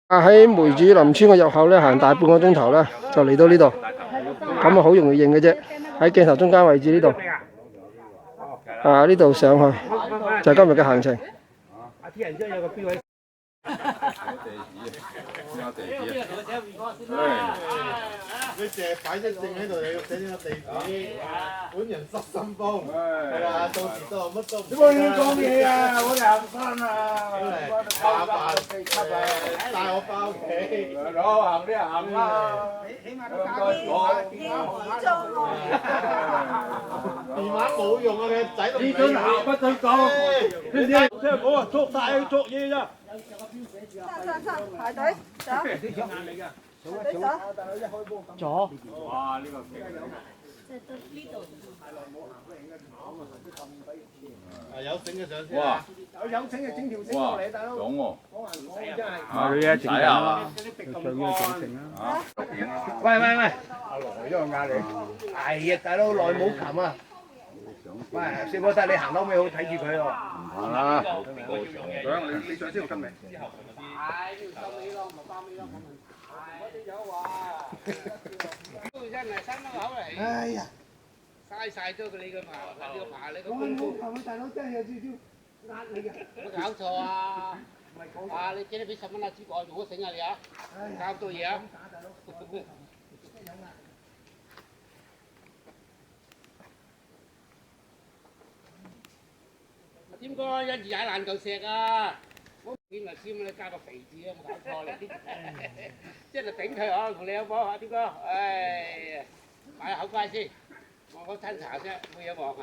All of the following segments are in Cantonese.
喺梅子林村嘅入口咧，行大半個鐘頭啦，就嚟到呢度。咁啊，好容易認嘅啫，喺鏡頭中間位置呢度。呢度上去就係今日嘅行程。你淨係擺張證喺度，你要寫呢個地址，本人失心瘋，係啦，到時都乜都唔。你冇亂講嘢啊！我哋後生啊，麻煩帶我翻屋企，攞行啲行啦。起碼都打電話電話冇用啊！你仔都唔准行不准講，知唔知？即係我話捉晒去捉嘢咋。上排隊走。左。哇！呢個勁。有繩嘅上先啊！有繩嘅整條繩落嚟，大佬。講喎。真係。佢一整啊！上要整繩啊！喂！阿羅都有壓力。係啊，大佬耐冇擒啊！喂，師傅得你行得尾好睇住佢喎。唔怕啦。你上先我跟你。哎呀！嘥晒咗佢你個爬，你個爬你個功夫。我大佬真係有少少壓力嘅。有冇搞錯啊？你借你俾10蚊啦，主角用咗繩啊你啊！搞咁多嘢啊！點哥一字踩爛嚿石啊！我見咪知你加個肥字啊，冇搞錯你。即係頂佢啊！同你有冇啊？點哥？唉，買口乖先，望個餐茶啫，冇嘢望嚇。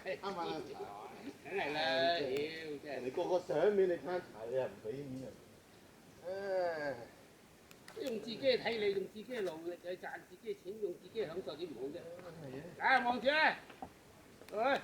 啱啊！梗係啦，屌真係。你個個賞面你餐茶，你又唔俾面人。唉，用自己嘅體力，用自己嘅勞力去賺自己嘅錢，用自己嘅享受點唔好啫？係啊，望住啊！喂。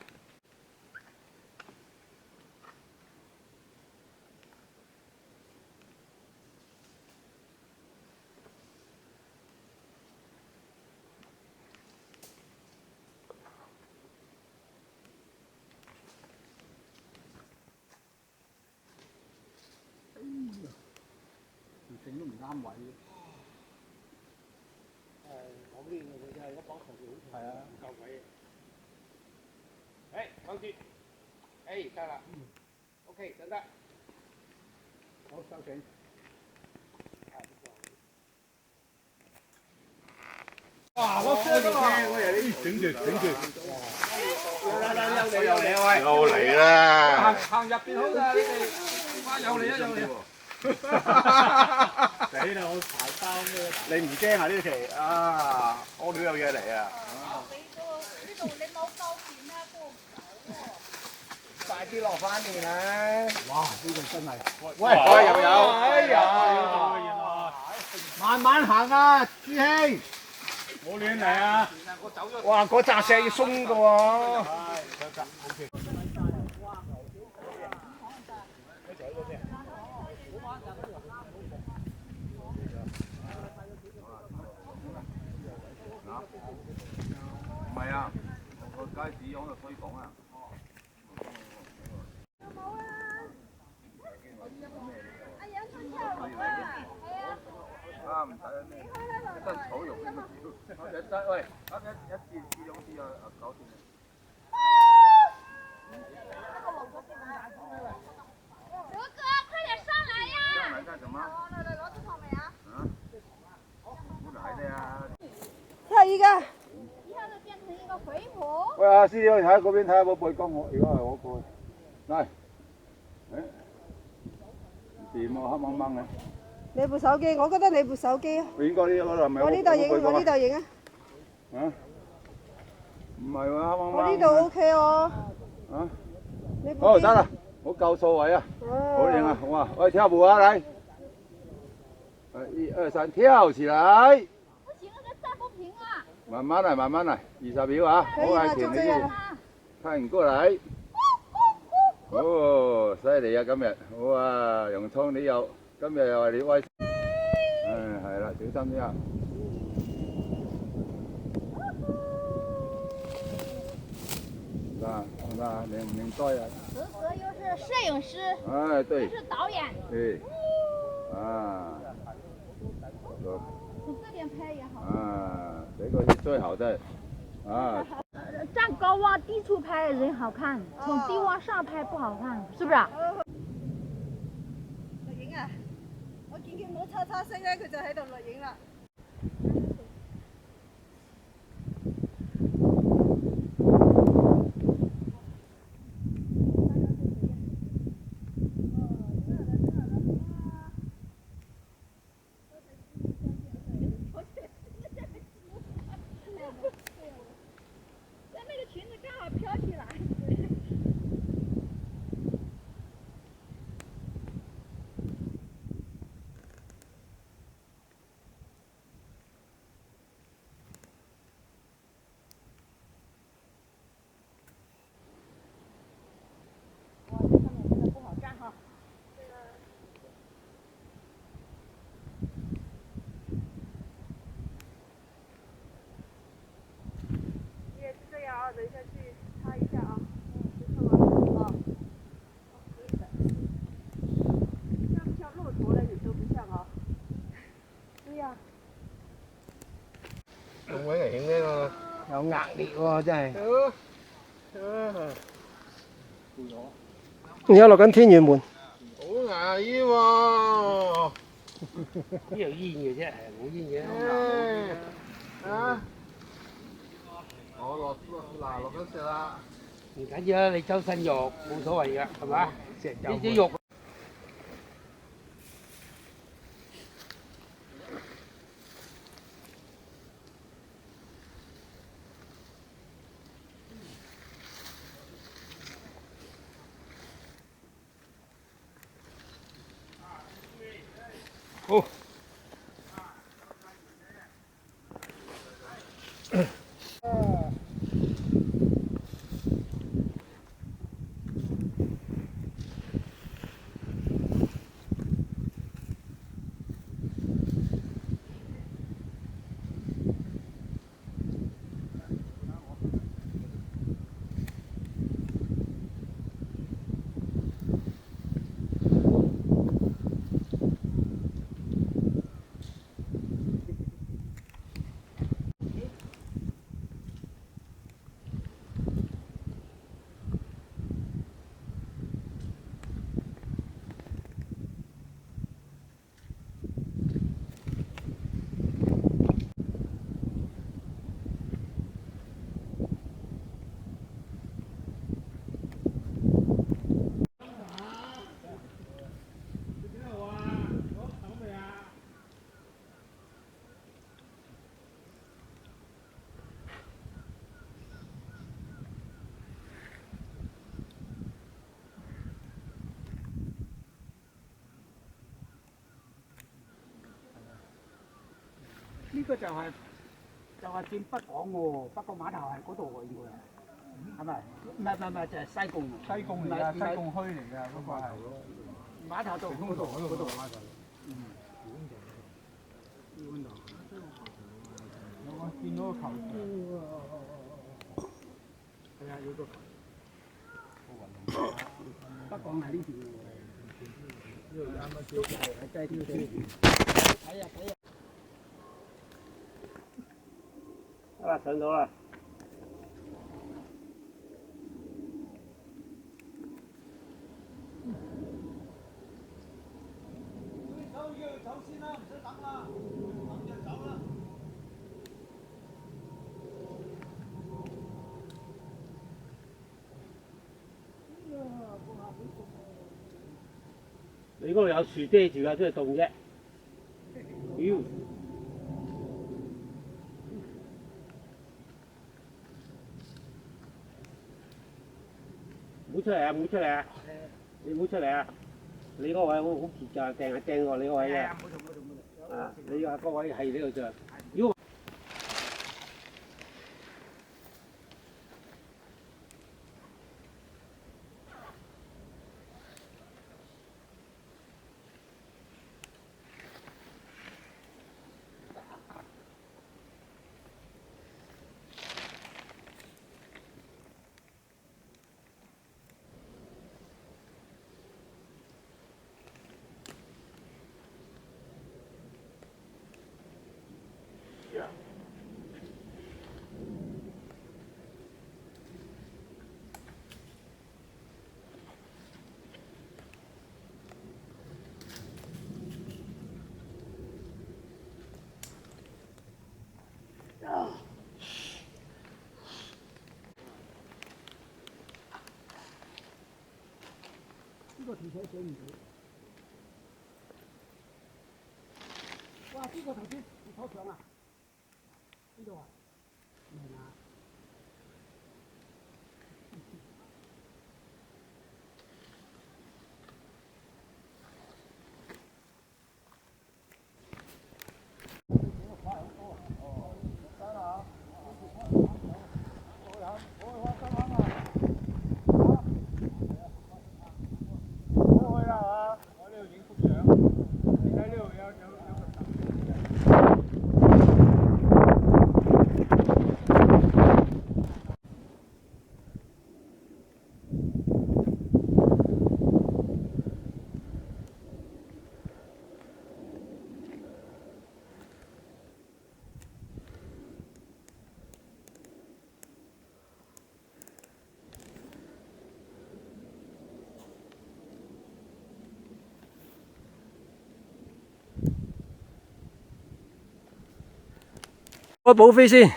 整都唔啱位嘅。講呢個佢真係一幫頭好。係啊，唔夠位。放住。得啦。OK， 上得。好，收繩。哇！我整住。又嚟啦！行入邊好啦，你哋。哇！又嚟啊！死啦！我排包咩？你唔驚啊？呢期我都有嘢嚟啊！呢度你冇夠錢啊，過唔到。快啲落翻嚟啦！哇！呢度真係，喂又有，哎呀！慢慢行啊，師兄！冇亂嚟啊！哇！嗰扎石要鬆㗎喎。唔係啊，個街市喺度推廣啊。有冇啊？阿楊春跳舞啊！係啊。唔使啊咩？一身草肉咁啊！喂，一次2次啊，搞掂。刘哥，快點上來呀！上來幹什麼？來攞草莓啊！不來的呀。下一個。喂，阿師兄，你喺嗰邊睇下個背光，如果係我過去，嚟，掂喎，黑掹掹嘅。你部手機，我覺得你部手機啊。邊個呢？嗰度係咪？我呢度影，我呢度影啊。唔係喎，黑掹掹。我呢度 OK 哦。好，得啦，好夠數位啊，好靚啊，好啊，喂，跳舞啊，嚟，1、2、3，跳起來。慢慢嚟，慢慢嚟，20秒啊！好係田你睇唔過嚟。哦，犀利啊！今日好啊，洋葱你又今日又係你威。係啦，小心啲啊！靚唔靚仔啊？此时又是攝影師，對，又是導演。對，个是最好的啊。站高往低处拍人好看，从低往上拍不好看，是不是？錄影啊！我見佢冇叉叉聲咧，佢就喺度錄影啦。那个裙子刚好飘起来。哇，这上面真的不好站哈。你也是这样啊，等一下去擦一下啊。就看完啊。可以的。像不像骆驼呢？有时候不像啊。对呀。好危險呢個。有壓力喎，真係。而家落緊天元門，好危喎！邊有煙嘅啫，冇煙嘅。啊！我落緊石啦。唔緊要啦，你周身肉冇所謂㗎，係嘛？呢啲肉。好。呢個就係佔北港喎，北港碼頭係嗰度喎，應該係咪？唔係，就係西貢。西貢嚟㗎，西貢區嚟㗎，嗰個係。碼頭度嗰度碼頭。我見到個球場。係啊，有個球。北港係呢邊喎。呢度啱啱先係低啲。睇啊！好啦，上到啦。走先啦，唔使等啦，等就走啦。你嗰度有樹遮住啊，真係凍啫。妖！唔好出嚟啊！唔好出嚟啊！你唔好出嚟啊！你嗰位好熱㗎，掟下掟喎，你嗰位啊！啊，你話嗰位係呢度咋？如果個條水上唔到。哇！邊個頭先坐上啊？呢度啊？唔係啊？開補飛先。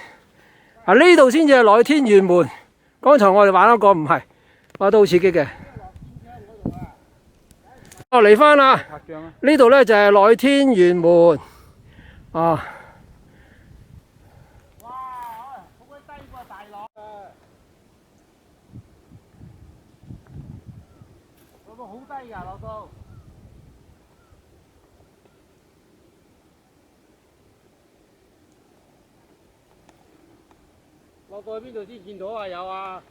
啊，呢度先至係內天玄門。剛才我哋玩嗰個唔係，哇都好刺激嘅。哦，嚟翻啦！呢度咧就係內天玄門。啊！哇！好鬼低喎，大浪啊！落到好低㗎，落到。落到去邊度先見到啊？有啊！